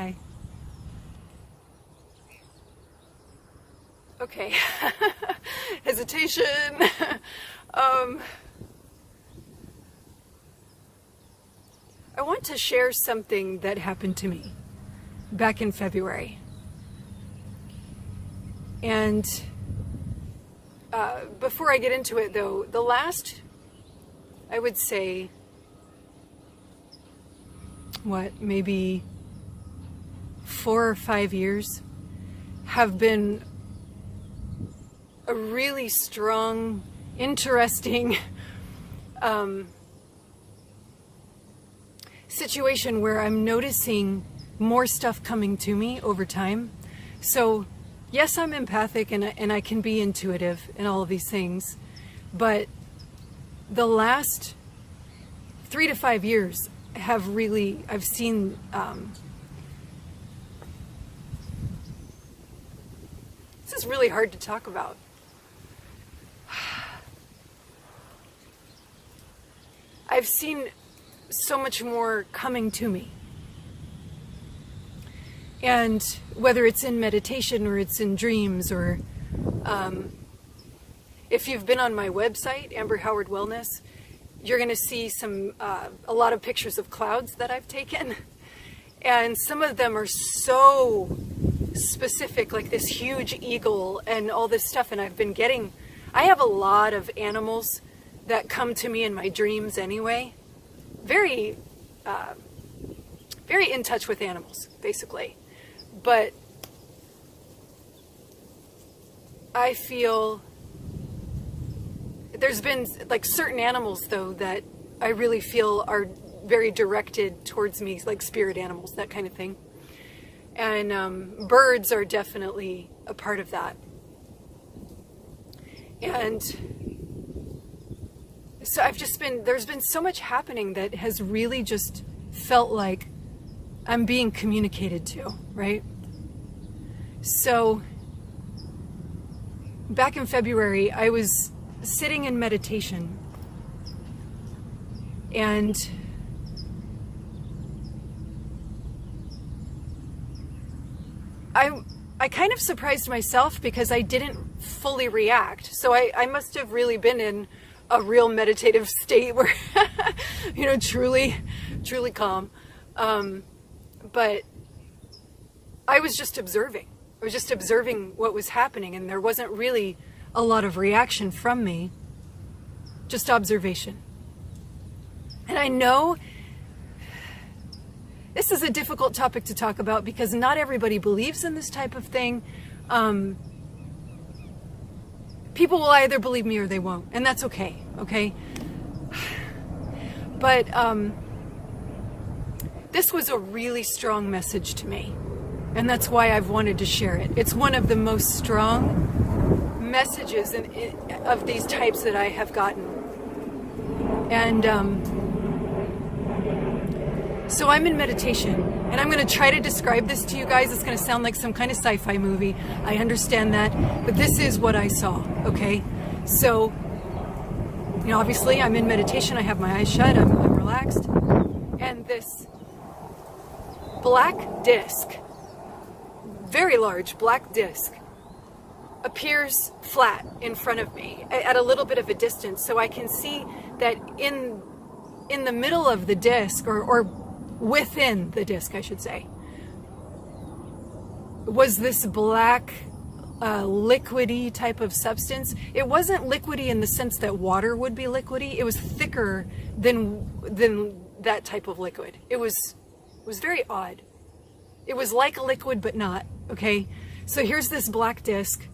Hi. Okay. Hesitation. I want to share something that happened to me back in February. And before I get into it, though, the last, I would say, maybe 4 or 5 years have been a really strong, interesting situation where I'm noticing more stuff coming to me over time. So yes, I'm empathic and I can be intuitive and all of these things, but the last 3 to 5 years have really, I've seen this is really hard to talk about. I've seen so much more coming to me. And whether it's in meditation or it's in dreams or if you've been on my website, Amber Howard Wellness, you're going to see a lot of pictures of clouds that I've taken. And some of them are so specific, like this huge eagle and all this stuff. And I have a lot of animals that come to me in my dreams anyway. Very in touch with animals, basically. But I feel there's been like certain animals, though, that I really feel are very directed towards me, like spirit animals, that kind of thing. And birds are definitely a part of that. And so there's been so much happening that has really just felt like I'm being communicated to, right? So back in February, I was sitting in meditation and I kind of surprised myself because I didn't fully react. So I must have really been in a real meditative state where, truly calm. But I was just observing. I was just observing what was happening, and there wasn't really a lot of reaction from me, just observation. And I know this is a difficult topic to talk about because not everybody believes in this type of thing. People will either believe me or they won't, and that's okay, okay? But this was a really strong message to me, and that's why I've wanted to share it. It's one of the most strong messages of these types that I have gotten. And so I'm in meditation, and I'm going to try to describe this to you guys. It's going to sound like some kind of sci-fi movie. I understand that, but this is what I saw, okay? So, obviously I'm in meditation. I have my eyes shut. I'm relaxed. And this black disc, very large black disc, appears flat in front of me at a little bit of a distance. So I can see that in the middle of the disc, or within the disc, I should say, was this black liquidy type of substance. It wasn't liquidy in the sense that water would be liquidy. It was thicker than that type of liquid. It was very odd. It was like a liquid, but not, okay? So here's this black disc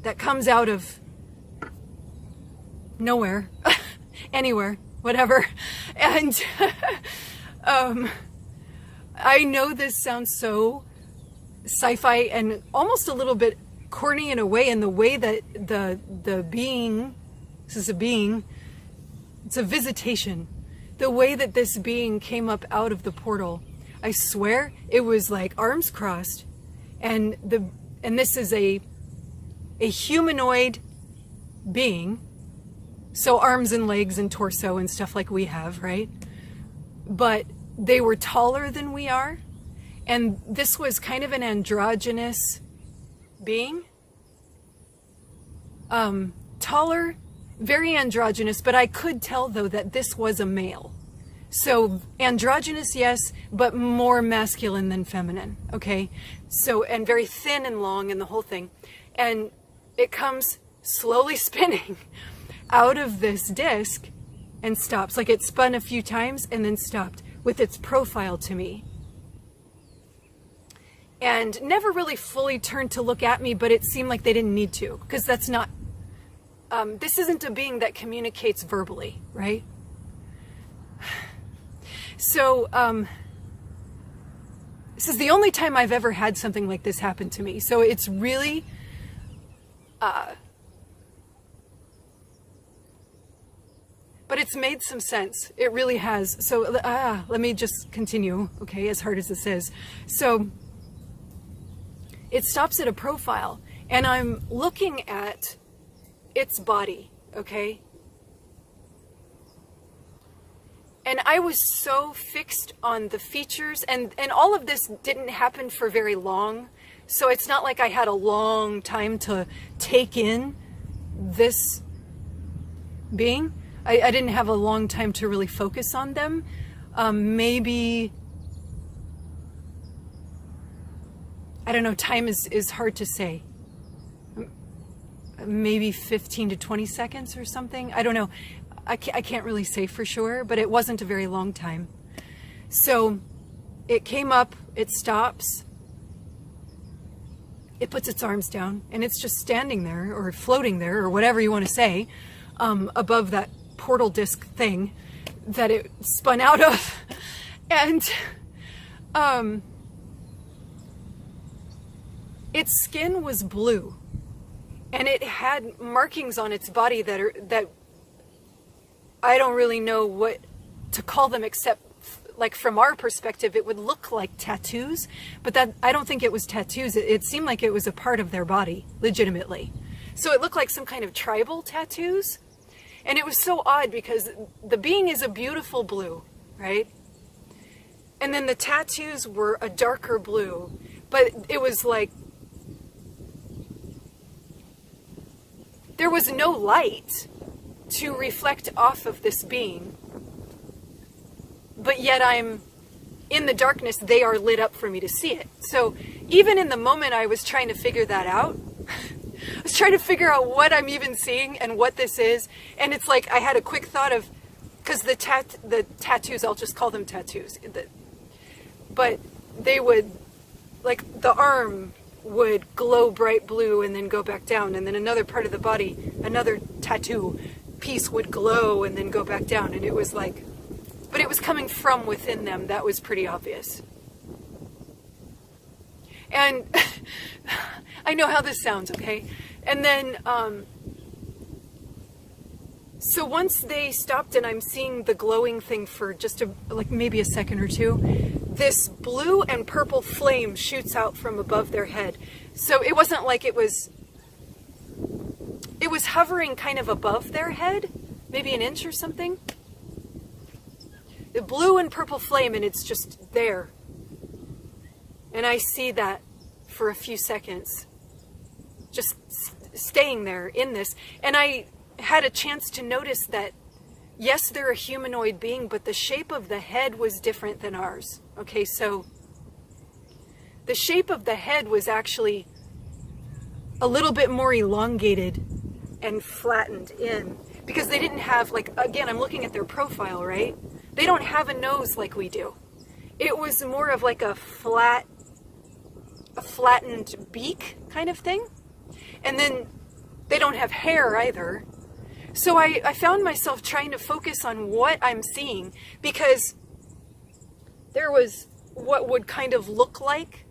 that comes out of nowhere, anywhere, whatever. And I know this sounds so sci-fi and almost a little bit corny in a way, in the way that the being, this is a being, it's a visitation, the way that this being came up out of the portal, I swear it was like arms crossed, and this is a humanoid being, so arms and legs and torso and stuff like we have, right? But they were taller than we are. And this was kind of an androgynous being. Taller, very androgynous, but I could tell though that this was a male. So androgynous, yes, but more masculine than feminine, okay? So, and very thin and long and the whole thing. And it comes slowly spinning out of this disc and stops. Like it spun a few times and then stopped with its profile to me. And never really fully turned to look at me, but it seemed like they didn't need to, because that's not, this isn't a being that communicates verbally, right? So, this is the only time I've ever had something like this happen to me. So it's really, but it's made some sense. It really has. So, let me just continue, okay, as hard as this is. So, it stops at a profile, and I'm looking at its body, okay? And I was so fixed on the features, and all of this didn't happen for very long. So it's not like I had a long time to take in this being. I didn't have a long time to really focus on them. Maybe, I don't know, time is hard to say. Maybe 15 to 20 seconds or something. I don't know. I can't really say for sure, but it wasn't a very long time. So it came up, it stops, it puts its arms down, and it's just standing there or floating there or whatever you want to say, above that portal disc thing that it spun out of. And its skin was blue, and it had markings on its body that I don't really know what to call them, except like from our perspective, it would look like tattoos, but that I don't think it was tattoos. It seemed like it was a part of their body, legitimately. So it looked like some kind of tribal tattoos. And it was so odd because the being is a beautiful blue, right? And then the tattoos were a darker blue, but it was like, there was no light to reflect off of this being, but yet I'm in the darkness. They are lit up for me to see it. So even in the moment I was trying to figure that out, I was trying to figure out what I'm even seeing and what this is. And it's like I had a quick thought of, because the tattoos, I'll just call them tattoos, but they would, like the arm would glow bright blue and then go back down, and then another part of the body, another tattoo piece would glow and then go back down. And it was like, but it was coming from within them. That was pretty obvious. And I know how this sounds, okay? And then, so once they stopped and I'm seeing the glowing thing for just like maybe a second or two, this blue and purple flame shoots out from above their head. So it wasn't like it was hovering kind of above their head, maybe an inch or something. The blue and purple flame, and it's just there. And I see that for a few seconds, just staying there in this. And I had a chance to notice that, yes, they're a humanoid being, but the shape of the head was different than ours. Okay, so the shape of the head was actually a little bit more elongated and flattened in, because they didn't have, like, again, I'm looking at their profile, right? They don't have a nose like we do. It was more of like a flattened beak kind of thing. And then they don't have hair either. So I found myself trying to focus on what I'm seeing, because there was what would kind of look like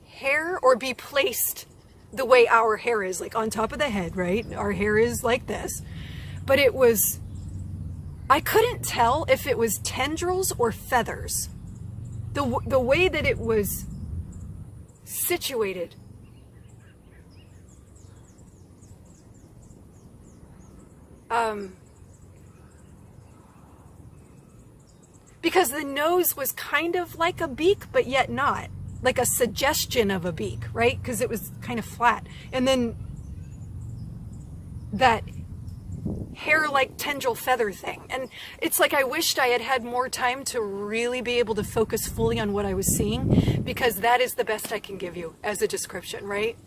hair, or be placed the way our hair is, like on top of the head, right? Our hair is like this. But it was, I couldn't tell if it was tendrils or feathers. The way that it was situated. because the nose was kind of like a beak, but yet not. Like a suggestion of a beak, right? Because it was kind of flat. And then that hair-like tendril feather thing. And it's like I wished I had had more time to really be able to focus fully on what I was seeing, because that is the best I can give you as a description, right?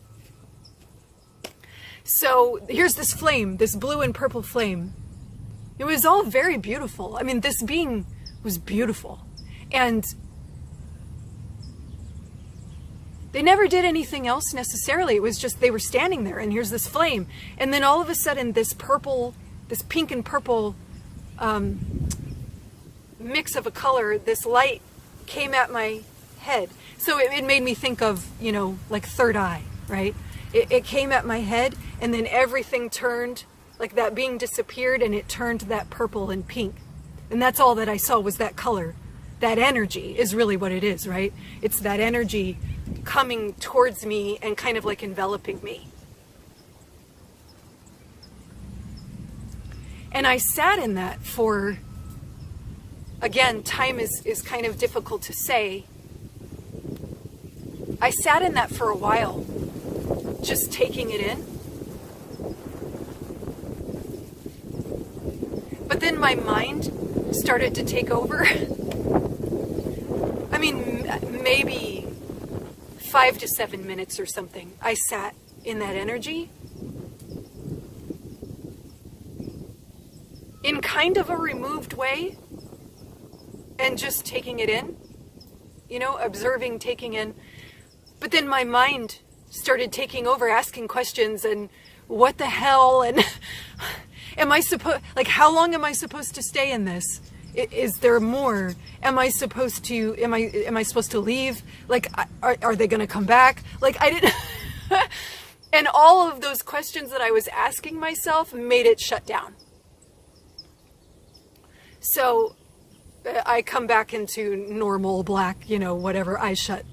So here's this flame, this blue and purple flame. It was all very beautiful. I mean, this being was beautiful. And they never did anything else necessarily. It was just they were standing there, and here's this flame. And then all of a sudden, this purple, this pink and purple mix of a color, this light came at my head. So it made me think of, you know, like third eye, right? It came at my head, and then everything turned, like that being disappeared, and it turned that purple and pink. And that's all that I saw was that color. That energy is really what it is, right? It's that energy coming towards me and kind of like enveloping me. And I sat in that for, again, time is kind of difficult to say. I sat in that for a while, just taking it in. But then my mind started to take over. I mean, maybe 5 to 7 minutes or something. I sat in that energy in kind of a removed way and just taking it in, you know, observing, taking in. But then my mind started taking over, asking questions and what the hell, and am I supposed, like, how long am I supposed to stay in this? Is there more? Am I supposed to, am I supposed to leave? Like, are they going to come back? Like, I didn't, and all of those questions that I was asking myself made it shut down. So I come back into normal black, you know, whatever, eyes shut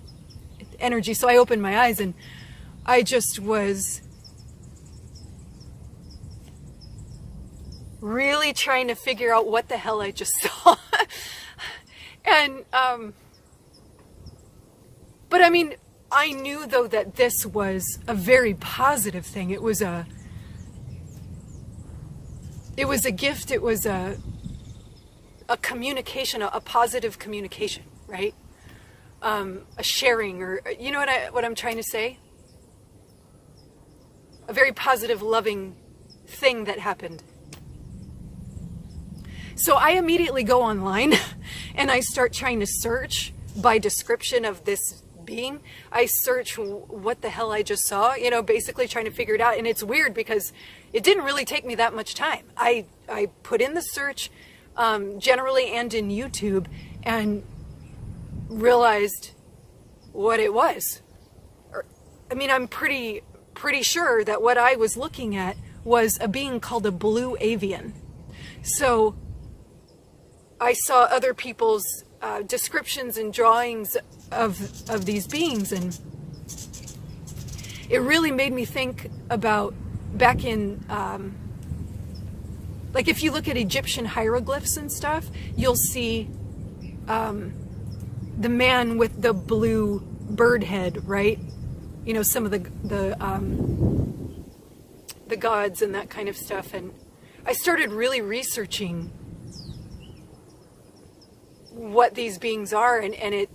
energy. So I opened my eyes and I just was really trying to figure out what the hell I just saw. And, but I mean, I knew though that this was a very positive thing. It was a gift. It was a communication, a positive communication, right? A sharing, or, you know what I'm trying to say? A very positive, loving thing that happened. So I immediately go online and I start trying to search by description of this being. I search what the hell I just saw, you know, basically trying to figure it out. And it's weird because it didn't really take me that much time. I put in the search, generally and in YouTube, and realized what it was. I mean, I'm pretty sure that what I was looking at was a being called a blue avian. So I saw other people's descriptions and drawings of these beings, and it really made me think about back in, like if you look at Egyptian hieroglyphs and stuff, you'll see the man with the blue bird head, right? You know, some of the gods and that kind of stuff. And I started really researching what these beings are, and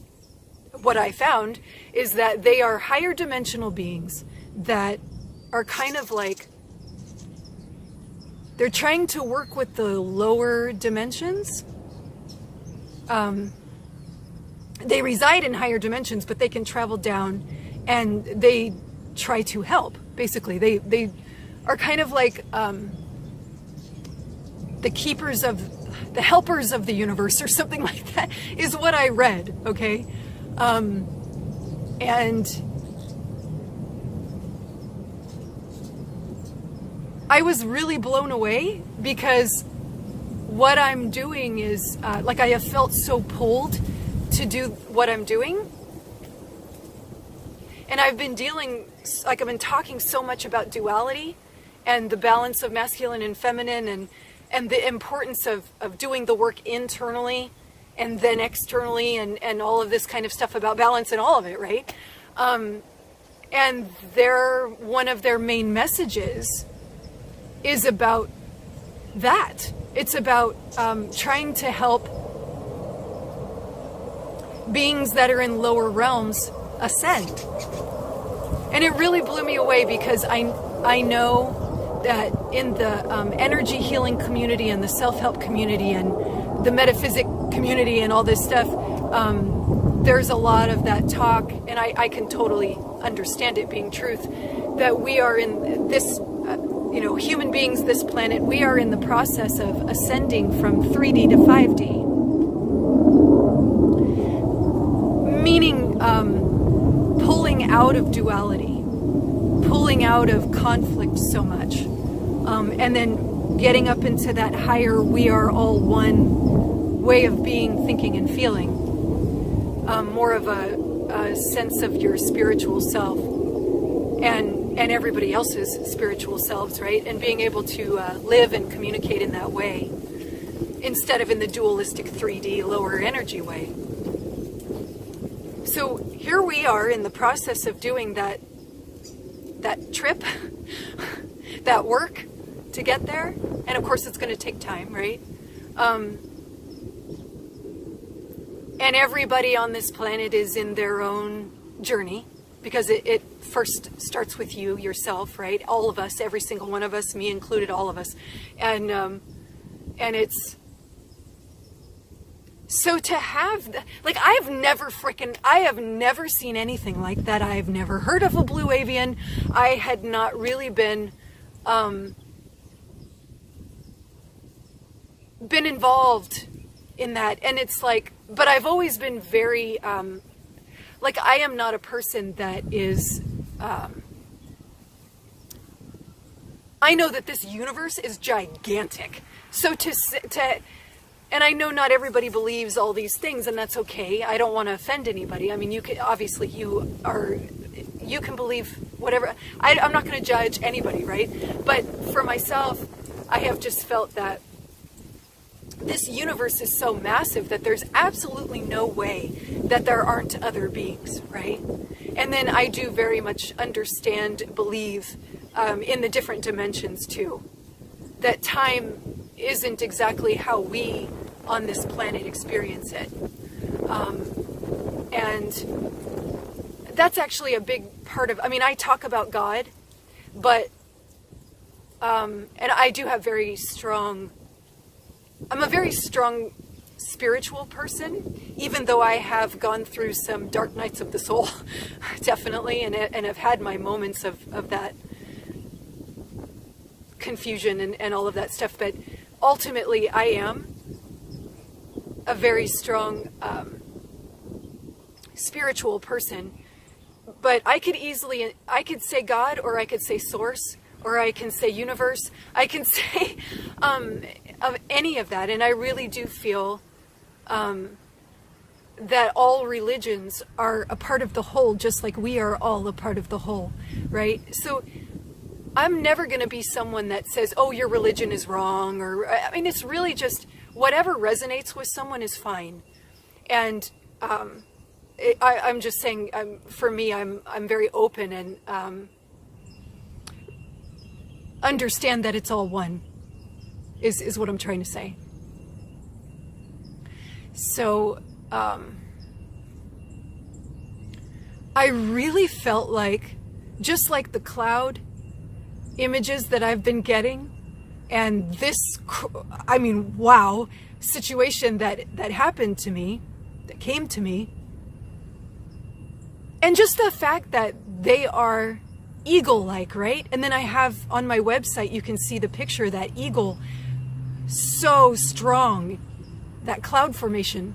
what I found is that they are higher dimensional beings that are kind of like, they're trying to work with the lower dimensions. They reside in higher dimensions, but they can travel down, and they try to help. Basically, they are kind of like the keepers of, the helpers of the universe, or something like that, is what I read, okay? And I was really blown away, because what I'm doing is, like, I have felt so pulled to do what I'm doing. And I've been I've been talking so much about duality and the balance of masculine and feminine, and the importance of doing the work internally and then externally, and all of this kind of stuff about balance and all of it, right? And one of their main messages is about that. It's about trying to help beings that are in lower realms ascend. And it really blew me away, because I know that in the energy healing community and the self-help community and the metaphysic community and all this stuff, there's a lot of that talk, and I can totally understand it being truth, that we are in this, human beings, this planet, we are in the process of ascending from 3D to 5D. Meaning pulling out of duality, pulling out of conflict so much, and then getting up into that higher, we are all one way of being, thinking, and feeling. More of a sense of your spiritual self and everybody else's spiritual selves, right? And being able to live and communicate in that way, instead of in the dualistic 3D lower energy way. So here we are in the process of doing that trip, that work to get there. And of course it's going to take time, right? And everybody on this planet is in their own journey, because it first starts with you, yourself, right? All of us, every single one of us, me included, all of us. And it's, so to have, like, I have never seen anything like that. I have never heard of a blue avian. I had not really been involved in that. And it's like, but I've always been very, like, I am not a person that is, I know that this universe is gigantic. So and I know not everybody believes all these things, and that's okay. I don't want to offend anybody. I mean, you can, obviously you can believe whatever. I'm not going to judge anybody, right? But for myself, I have just felt that this universe is so massive that there's absolutely no way that there aren't other beings, right? And then I do very much understand, believe in the different dimensions too. That time isn't exactly how we on this planet experience it. And that's actually a big part of, I mean, I talk about God, but, and I do have I'm a very strong spiritual person, even though I have gone through some dark nights of the soul, definitely, and have had my moments of that confusion and all of that stuff. But ultimately, I am a very strong spiritual person. But I could say God, or I could say source, or I can say universe. I can say of any of that. And I really do feel that all religions are a part of the whole, just like we are all a part of the whole, right? So I'm never going to be someone that says, oh, your religion is wrong, or, I mean, it's really just whatever resonates with someone is fine. And I'm just saying, for me, I'm very open and understand that it's all one, is what I'm trying to say. So I really felt like, just like the cloud images that I've been getting, and this, I mean, wow, situation that happened to me, that came to me, and just the fact that they are eagle-like, right? And then I have on my website, you can see the picture of that eagle, so strong, that cloud formation.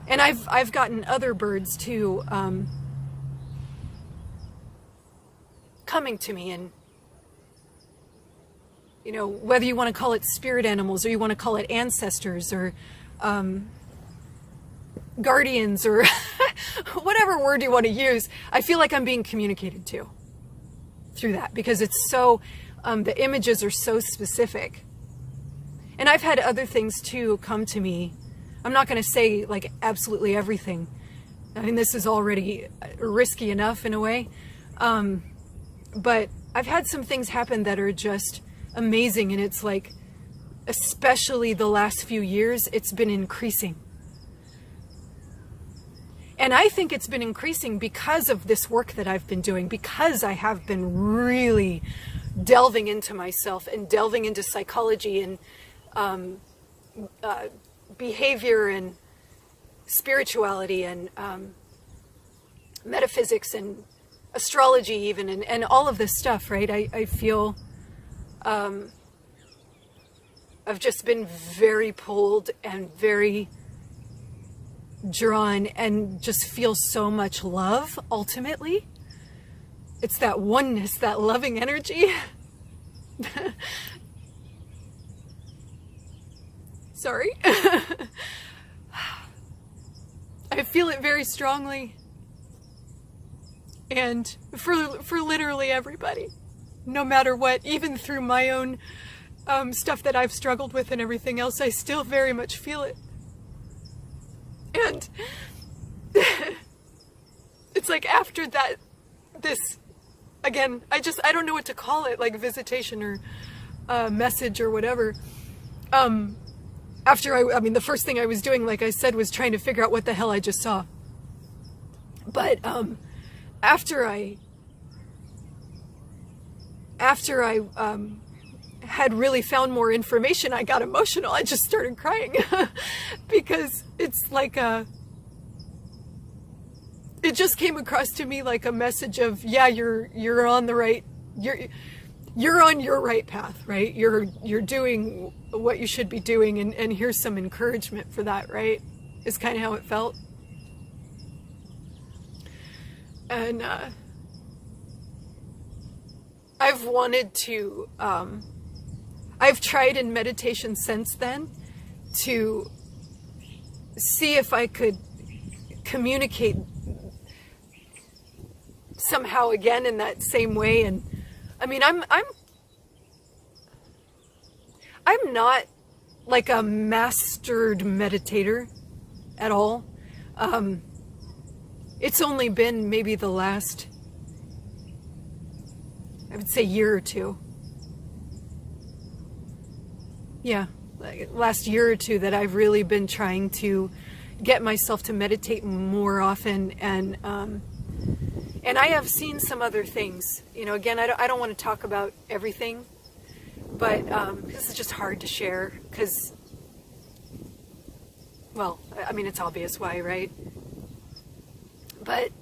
And I've gotten other birds too, coming to me, and you know, whether you want to call it spirit animals, or you want to call it ancestors, or guardians, or whatever word you want to use, I feel like I'm being communicated to through that, because it's so, the images are so specific. And I've had other things too come to me, I'm not going to say like absolutely everything. I mean, this is already risky enough in a way. But I've had some things happen that are just amazing. And it's like, especially the last few years, it's been increasing. And I think it's been increasing because of this work that I've been doing, because I have been really delving into myself and delving into psychology and behavior and spirituality and metaphysics and astrology even, and all of this stuff, right? I feel I've just been very pulled and very drawn and just feel so much love ultimately. It's that oneness, that loving energy. Sorry. I feel it very strongly. And for literally everybody, no matter what, even through my own stuff that I've struggled with and everything else, I still very much feel it. And it's like after that, this, again, I don't know what to call it, like visitation or message or whatever. After I mean, the first thing I was doing, like I said, was trying to figure out what the hell I just saw. But after I had really found more information, I got emotional. I just started crying because it's like it just came across to me like a message of, yeah, you're on the right, you're on your right path, right? You're doing what you should be doing, and here's some encouragement for that, right? Is kind of how it felt. And I've wanted to, I've tried in meditation since then to see if I could communicate somehow again in that same way. And I mean, I'm not like a mastered meditator at all. It's only been maybe the last, I would say, year or two. Yeah, like last year or two that I've really been trying to get myself to meditate more often. And I have seen some other things. You know, again, I don't want to talk about everything, but this is just hard to share because, well, I mean, it's obvious why, right? But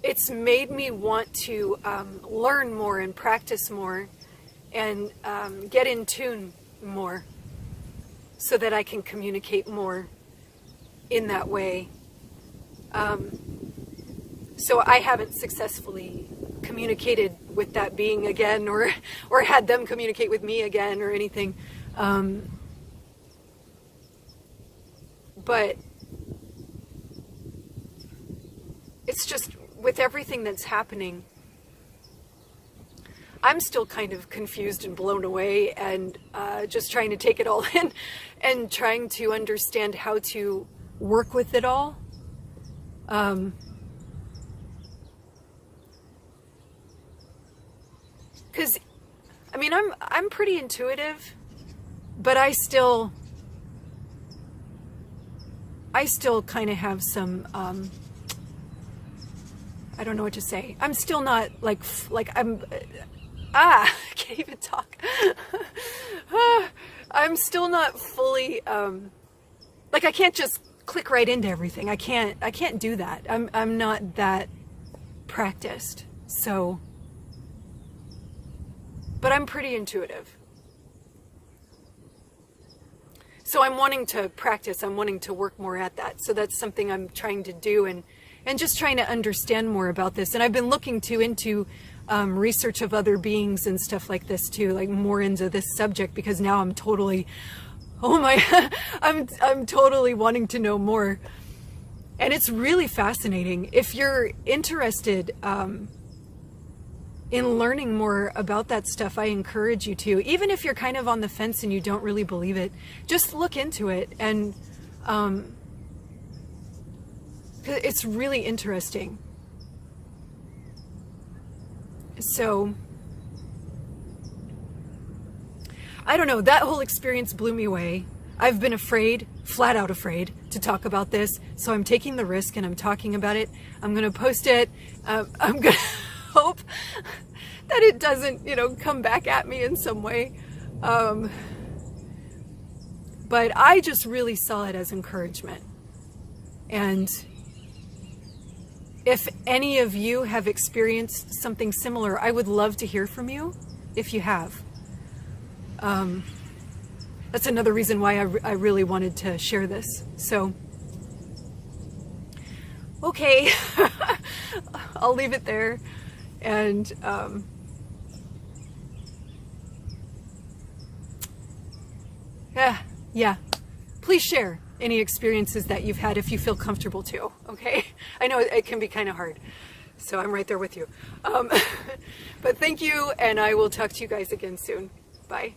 it's made me want to learn more and practice more and get in tune more so that I can communicate more in that way. So I haven't successfully communicated with that being again, or had them communicate with me again or anything. But it's just with everything that's happening, I'm still kind of confused and blown away and just trying to take it all in and trying to understand how to work with it all. Because, I mean, I'm pretty intuitive, but I still kind of have some, I don't know what to say. I'm still not like I can't even talk. I'm still not fully, like I can't just click right into everything. I can't do that. I'm not that practiced. So, but I'm pretty intuitive. So I'm wanting to practice. I'm wanting to work more at that. So that's something I'm trying to do and just trying to understand more about this. And I've been looking into research of other beings and stuff like this too, like more into this subject, because now I'm totally, oh my, I'm totally wanting to know more. And it's really fascinating. If you're interested in learning more about that stuff, I encourage you to, even if you're kind of on the fence and you don't really believe it, just look into it. And it's really interesting. So, I don't know, that whole experience blew me away. I've been afraid, flat out afraid, to talk about this, so I'm taking the risk and I'm talking about it. I'm going to post it. I'm going to hope that it doesn't, come back at me in some way. But I just really saw it as encouragement. And if any of you have experienced something similar, I would love to hear from you if you have. That's another reason why I really wanted to share this. So, okay, I'll leave it there. And yeah, please share any experiences that you've had if you feel comfortable to, okay? I know it can be kind of hard, so I'm right there with you. But thank you, and I will talk to you guys again soon. Bye.